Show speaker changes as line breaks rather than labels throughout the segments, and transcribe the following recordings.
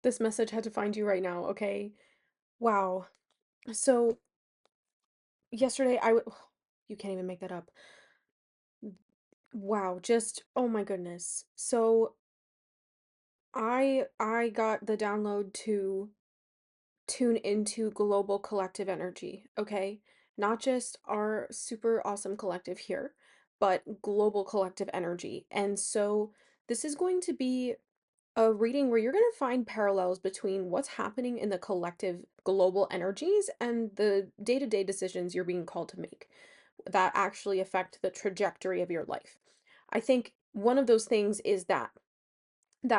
This message had to find you right now, okay? Wow. So, yesterday you can't even make that up. Wow, just oh my goodness. So, I got the download to tune into global collective energy, okay? Not just our super awesome collective here, but global collective energy. And so, this is going to be a reading where you're going to find parallels between what's happening in the collective global energies and the day-to-day decisions you're being called to make that actually affect the trajectory of your life. I think one of those things is that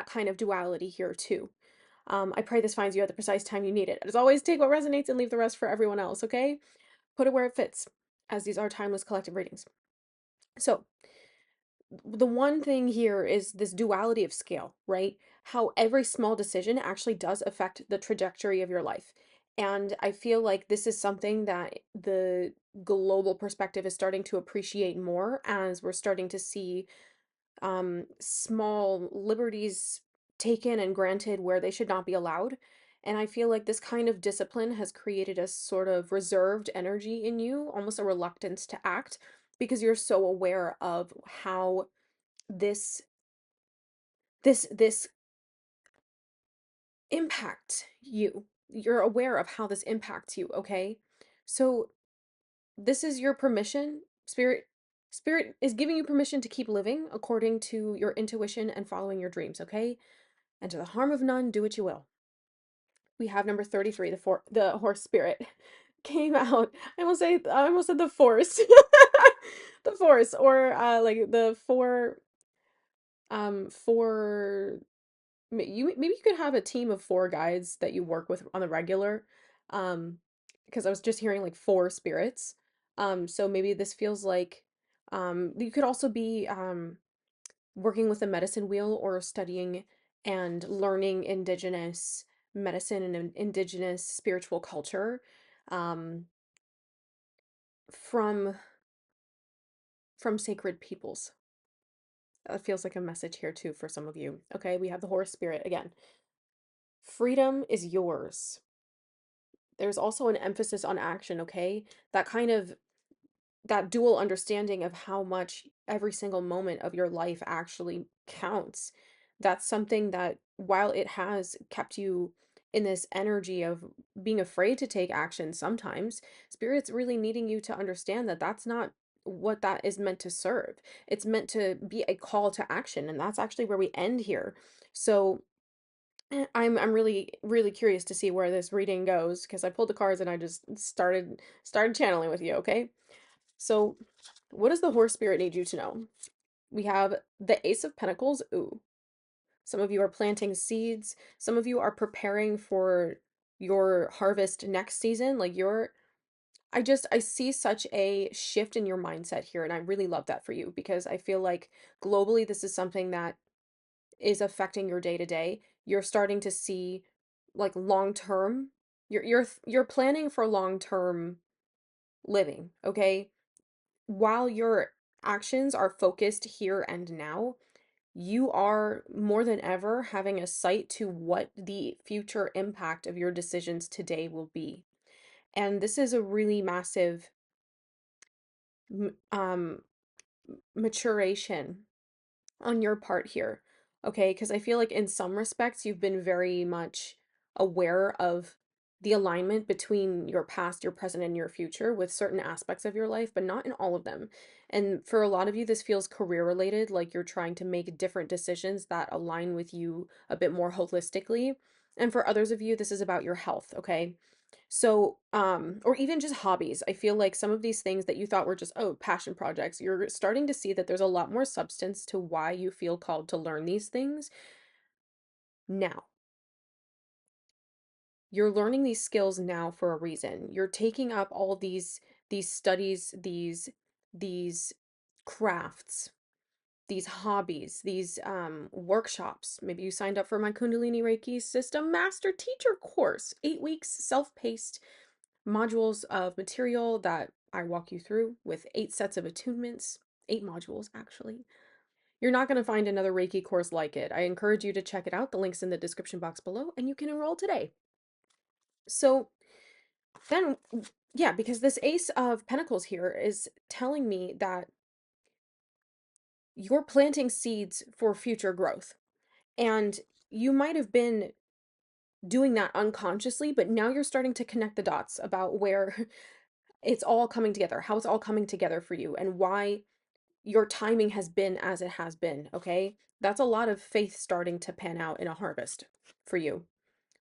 kind of duality here too. I pray this finds you at the precise time you need it. As always, take what resonates and leave the rest for everyone else, okay? Put it where it fits, as these are timeless collective readings. So, the one thing here is this duality of scale, right? How every small decision actually does affect the trajectory of your life. And I feel like this is something that the global perspective is starting to appreciate more as we're starting to see small liberties taken and granted where they should not be allowed. And I feel like this kind of discipline has created a sort of reserved energy in you, almost a reluctance to act, because you're so aware of how this this impacts you. You're aware of how this impacts you, okay? So this is your permission. Spirit is giving you permission to keep living according to your intuition and following your dreams, okay? And to the harm of none, do what you will. We have number 33, the horse spirit came out. I almost said the force. The force, or like the four maybe you could have a team of four guides that you work with on the regular. Um, because I was just hearing like four spirits. So maybe this feels like you could also be working with a medicine wheel or studying and learning indigenous medicine and indigenous spiritual culture um from sacred peoples. That feels like a message here too for some of you. Okay, we have the horse spirit again. Freedom is yours. There's also an emphasis on action, okay? That kind of that dual understanding of how much every single moment of your life actually counts. That's something that while it has kept you in this energy of being afraid to take action sometimes, spirit's really needing you to understand that that's not what that is meant to serve. It's meant to be a call to action, and that's actually where we end here. So I'm really curious to see where this reading goes because I pulled the cards and I just started channeling with you, okay? So, what does the horse spirit need you to know? We have the Ace of Pentacles. Ooh. Some of you are planting seeds. Some of you are preparing for your harvest next season. I see such a shift in your mindset here, and I really love that for you because I feel like globally this is something that is affecting your day to day. You're starting to see like long term. You're planning for long term living, okay? While your actions are focused here and now, you are more than ever having a sight to what the future impact of your decisions today will be. And this is a really massive um maturation on your part here. Okay, because I feel like in some respects you've been very much aware of the alignment between your past, your present, and your future with certain aspects of your life, but not in all of them. And for a lot of you, this feels career related, like you're trying to make different decisions that align with you a bit more holistically. And for others of you, this is about your health, okay? So, or even just hobbies. I feel like some of these things that you thought were just, oh, passion projects, you're starting to see that there's a lot more substance to why you feel called to learn these things now. You're learning these skills now for a reason. You're taking up all these studies, these crafts, these hobbies, these workshops. Maybe you signed up for my Kundalini Reiki System Master Teacher course, 8 weeks, self-paced modules of material that I walk you through with 8 sets of attunements, 8 modules actually. You're not going to find another Reiki course like it. I encourage you to check it out. The link's in the description box below, and you can enroll today. So then, yeah, because this Ace of Pentacles here is telling me that you're planting seeds for future growth. And you might have been doing that unconsciously, but now you're starting to connect the dots about where it's all coming together, how it's all coming together for you, and why your timing has been as it has been, okay? That's a lot of faith starting to pan out in a harvest for you.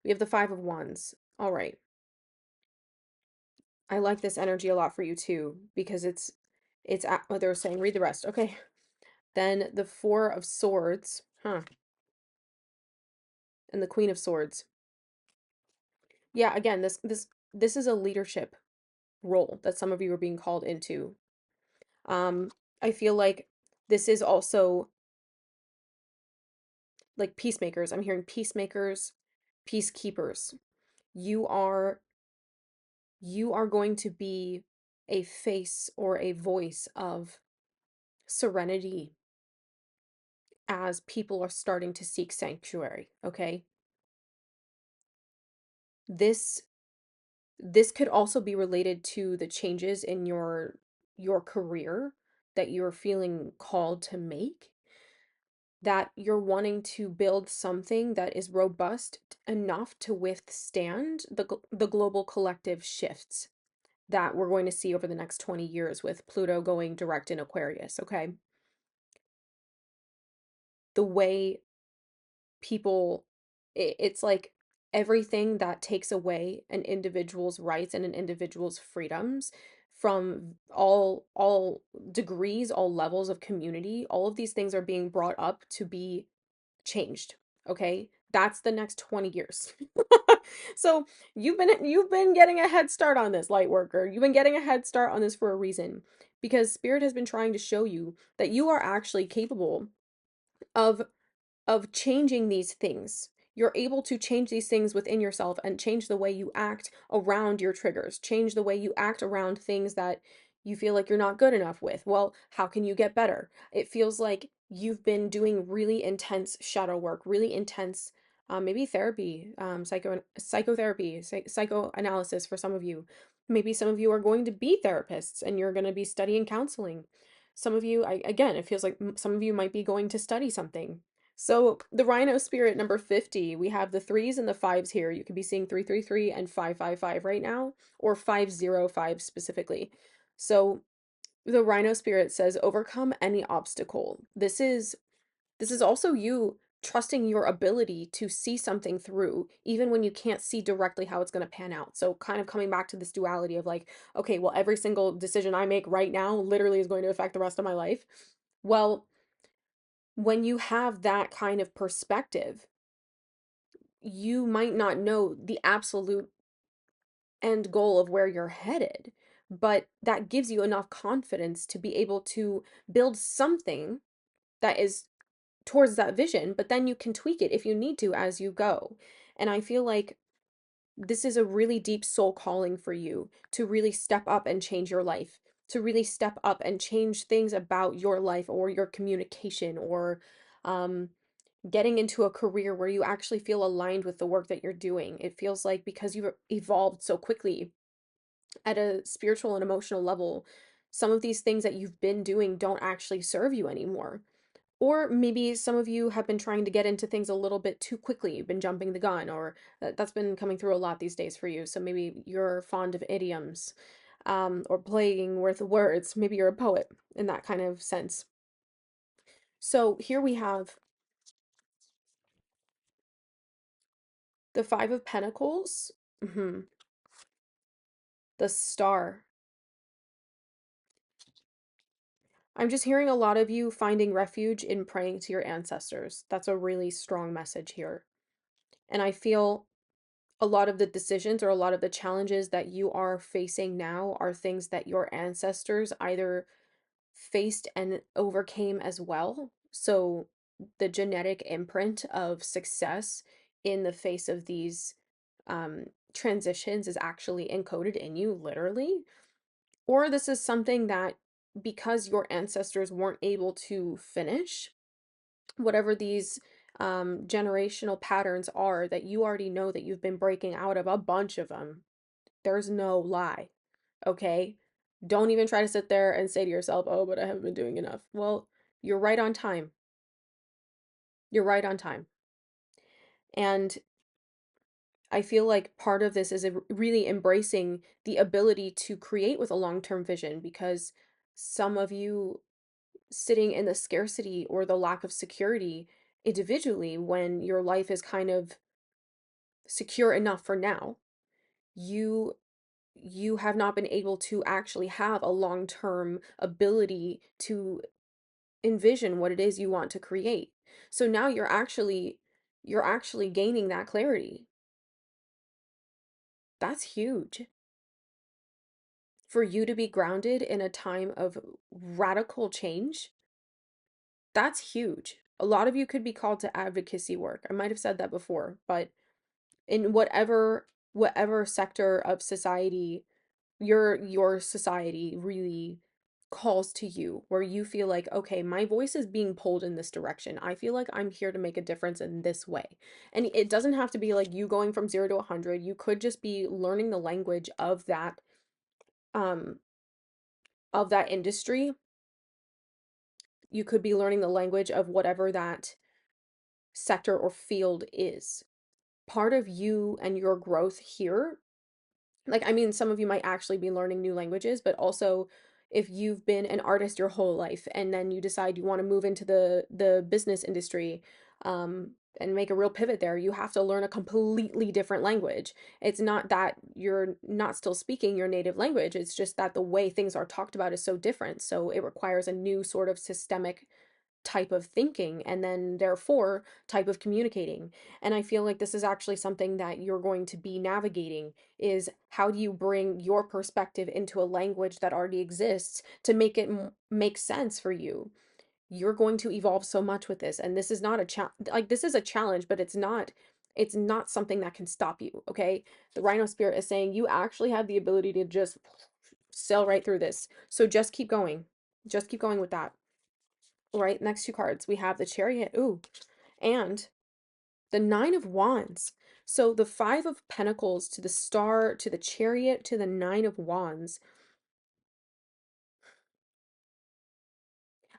We have the Five of Wands. All right. I like this energy a lot for you too, because oh, they're saying read the rest. Okay. Then the Four of Swords, huh? And the Queen of Swords. Yeah, again, this is a leadership role that some of you are being called into. I feel like this is also like peacemakers. I'm hearing peacemakers, peacekeepers. You are you are going to be a face or a voice of serenity as people are starting to seek sanctuary, okay? This this could also be related to the changes in your career that you're feeling called to make, that you're wanting to build something that is robust enough to withstand the global collective shifts that we're going to see over the next 20 years with Pluto going direct in Aquarius, okay? The way people, it's like everything that takes away an individual's rights and an individual's freedoms from all degrees, all levels of community, all of these things are being brought up to be changed. Okay? That's the next 20 years. So you've been getting a head start on this, light worker. You've been getting a head start on this for a reason, because spirit has been trying to show you that you are actually capable of changing these things. You're able to change these things within yourself and change the way you act around your triggers, change the way you act around things that you feel like you're not good enough with. Well, how can you get better? It feels like you've been doing really intense shadow work, really intense, maybe therapy, psychotherapy, psychoanalysis for some of you. Maybe some of you are going to be therapists and you're going to be studying counseling. Some of you, again, it feels like some of you might be going to study something. So the Rhino Spirit number 50, we have the threes and the fives here. You could be seeing 333 and 555 right now, or 505 specifically. So the Rhino Spirit says overcome any obstacle. This is also you trusting your ability to see something through, even when you can't see directly how it's going to pan out. So kind of coming back to this duality of like, okay, well, every single decision I make right now literally is going to affect the rest of my life. Well, when you have that kind of perspective, you might not know the absolute end goal of where you're headed, but that gives you enough confidence to be able to build something that is towards that vision, but then you can tweak it if you need to as you go. And I feel like this is a really deep soul calling for you to really step up and change your life, to really step up and change things about your life or your communication, or um, getting into a career where you actually feel aligned with the work that you're doing. It feels like because you've evolved so quickly at a spiritual and emotional level, some of these things that you've been doing don't actually serve you anymore. Or maybe some of you have been trying to get into things a little bit too quickly. You've been jumping the gun, or that's been coming through a lot these days for you. So maybe you're fond of idioms, or playing with words. Maybe you're a poet in that kind of sense. So here we have the Five of Pentacles, the Star. I'm just hearing a lot of you finding refuge in praying to your ancestors. That's a really strong message here. And I feel a lot of the decisions or a lot of the challenges that you are facing now are things that your ancestors either faced and overcame as well. So the genetic imprint of success in the face of these transitions is actually encoded in you, literally. Or this is something that, because your ancestors weren't able to finish, whatever these generational patterns are that you already know that you've been breaking out of, a bunch of them. There's no lie, okay? Don't even try to sit there and say to yourself, oh, but I haven't been doing enough. Well, you're right on time. You're right on time. And I feel like part of this is really embracing the ability to create with a long-term vision, because some of you sitting in the scarcity or the lack of security individually, when your life is kind of secure enough for now, you you have not been able to actually have a long-term ability to envision what it is you want to create. So now you're actually gaining that clarity. That's huge. For you to be grounded in a time of radical change, that's huge. A lot of you could be called to advocacy work. I might have said that before, but in whatever sector of society your society really calls to you, where you feel like, okay, my voice is being pulled in this direction. I feel like I'm here to make a difference in this way. And it doesn't have to be like you going from 0 to 100. You could just be learning the language um of that industry. You could be learning the language of whatever that sector or field is. Part of you and your growth here, like, I mean, some of you might actually be learning new languages, but also if you've been an artist your whole life and then you decide you want to move into the business industry, and make a real pivot there, you have to learn a completely different language. It's not that you're not still speaking your native language, it's just that the way things are talked about is so different. So it requires a new sort of systemic type of thinking, and then therefore type of communicating. And I feel like this is actually something that you're going to be navigating, is how do you bring your perspective into a language that already exists to make it make sense for you. You're going to evolve so much with this, and this is not a like, this is a challenge, but it's not something that can stop you, okay? The Rhino Spirit is saying you actually have the ability to just sail right through this. So just keep going. Just keep going with that. Right, next two cards, we have the Chariot, ooh, and the Nine of Wands. So the Five of Pentacles to the Star, to the Chariot, to the Nine of Wands.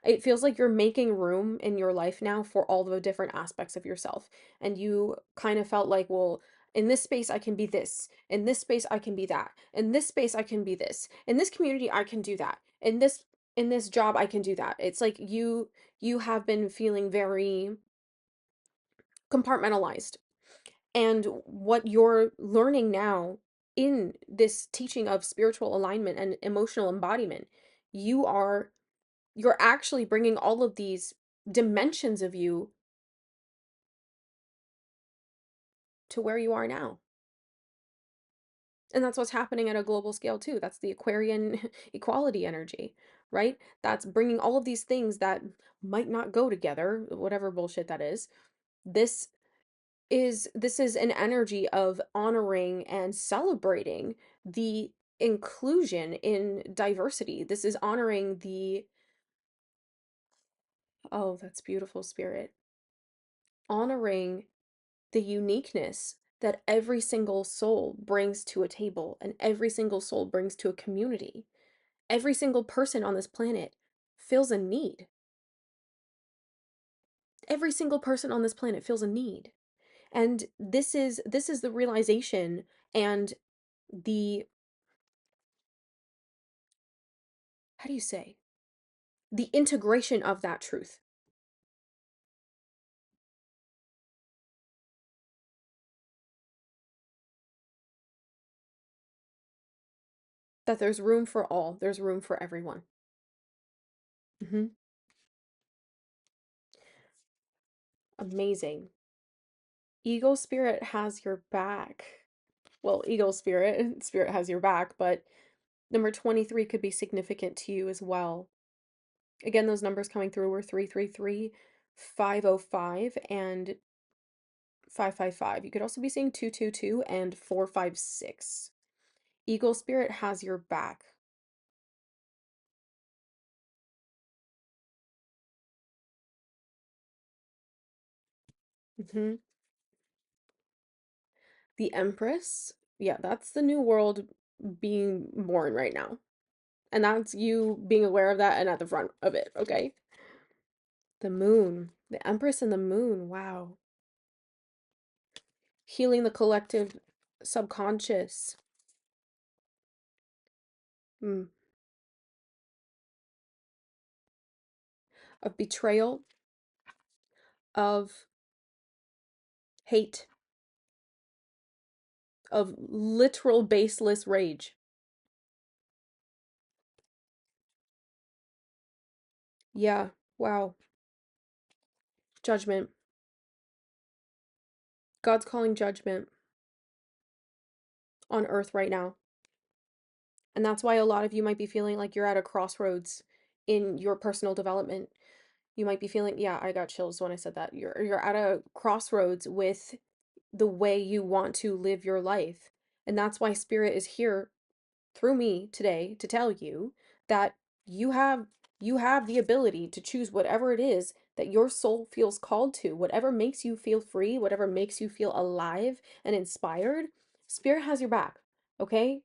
It feels like you're making room in your life now for all the different aspects of yourself. And you kind of felt like, well, in this space, I can be this. In this space, I can be that. In this space, I can be this. In this community, I can do that. In this job, I can do that. It's like you have been feeling very compartmentalized. And what you're learning now in this teaching of spiritual alignment and emotional embodiment, you are you're actually bringing all of these dimensions of you to where you are now. And that's what's happening at a global scale too. That's the Aquarian equality energy, right? That's bringing all of these things that might not go together, whatever bullshit that is. This this is an energy of honoring and celebrating the inclusion in diversity. This is honoring the, oh, that's beautiful, Spirit. Honoring the uniqueness that every single soul brings to a table and every single soul brings to a community. Every single person on this planet feels a need. Every single person on this planet feels a need. And this is the realization and the, how do you say, the integration of that truth, that there's room for all, there's room for everyone. Hmm. Amazing. Eagle Spirit has your back. Well, Eagle Spirit, Spirit has your back, but number 23 could be significant to you as well. Again, those numbers coming through were 333, 505, and 555. You could also be seeing 222 and 456. Eagle Spirit has your back. Hmm. The Empress, yeah, that's the new world being born right now. And that's you being aware of that and at the front of it, okay? The moon, the Empress and the moon, wow. Healing the collective subconscious. Mm. Of betrayal, of hate, of literal baseless rage. Yeah, wow. Judgment. God's calling judgment on earth right now. And that's why a lot of you might be feeling like you're at a crossroads in your personal development. You might be feeling, yeah, I got chills when I said that. You're at a crossroads with the way you want to live your life. And that's why spirit is here through me today to tell you that you have you have the ability to choose whatever it is that your soul feels called to, whatever makes you feel free, whatever makes you feel alive and inspired. Spirit has your back, okay?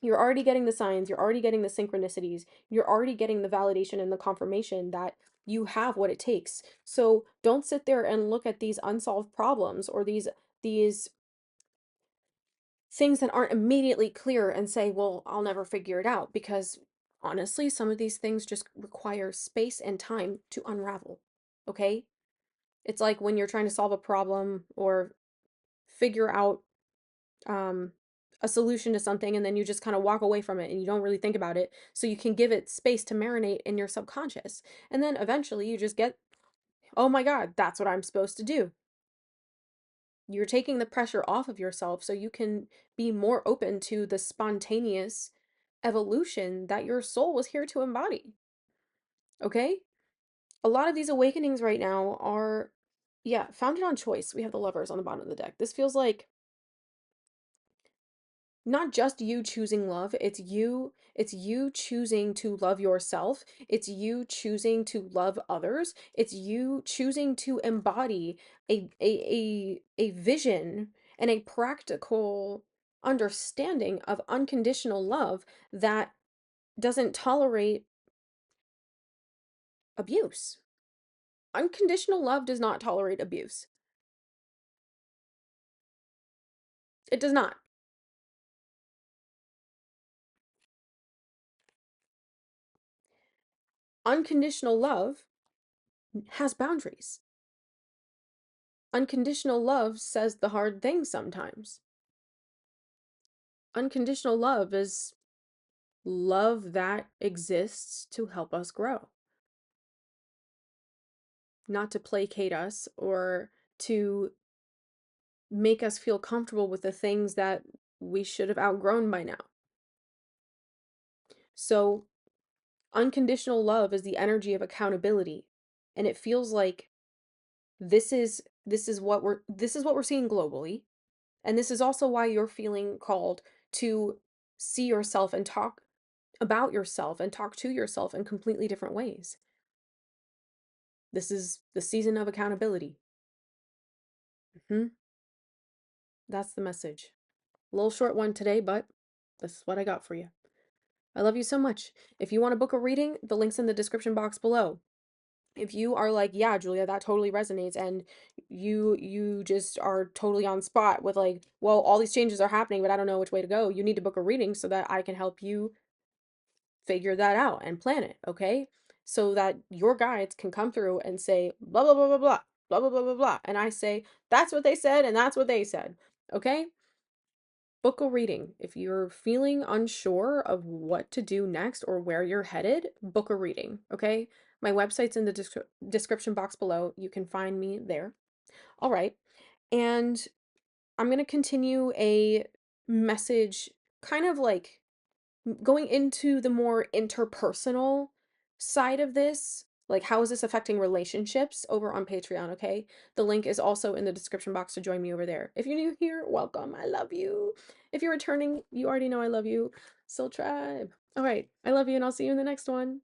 You're already getting the signs, you're already getting the synchronicities, you're already getting the validation and the confirmation that you have what it takes. So don't sit there and look at these unsolved problems or these things that aren't immediately clear and say, well, I'll never figure it out, because honestly, some of these things just require space and time to unravel. Okay? It's like when you're trying to solve a problem or figure out um, a solution to something, and then you just kind of walk away from it and you don't really think about it. So you can give it space to marinate in your subconscious. And then eventually you just get, oh my God, that's what I'm supposed to do. You're taking the pressure off of yourself so you can be more open to the spontaneous evolution that your soul was here to embody. Okay? A lot of these awakenings right now are, yeah, founded on choice. We have the Lovers on the bottom of the deck. This feels like not just you choosing love, it's you choosing to love yourself, it's you choosing to love others, it's you choosing to embody a vision and a practical understanding of unconditional love that doesn't tolerate abuse. Unconditional love does not tolerate abuse. It does not. Unconditional love has boundaries. Unconditional love says the hard things sometimes. Unconditional love is love that exists to help us grow, not to placate us or to make us feel comfortable with the things that we should have outgrown by now. So, unconditional love is the energy of accountability, and it feels like this is what we're seeing globally, and this is also why you're feeling called to see yourself and talk about yourself and talk to yourself in completely different ways. This is the season of accountability. Hmm. That's the message. A little short one today, but this is what I got for you. I love you so much. If you want to book a reading, the link's in the description box below. If you are like, yeah, Julia, that totally resonates, and you just are totally on spot with like, well, all these changes are happening, but I don't know which way to go, you need to book a reading so that I can help you figure that out and plan it, okay? So that your guides can come through and say, blah, blah, blah, blah, blah, blah, blah, blah, blah, blah. And I say, that's what they said, and that's what they said, okay? Book a reading. If you're feeling unsure of what to do next or where you're headed, book a reading, okay? My website's in the description box below. You can find me there. All right. And I'm going to continue a message kind of like going into the more interpersonal side of this, like how is this affecting relationships over on Patreon, okay? The link is also in the description box to join me over there. If you're new here, welcome. I love you. If you're returning, you already know I love you. Soul Tribe. All right. I love you, and I'll see you in the next one.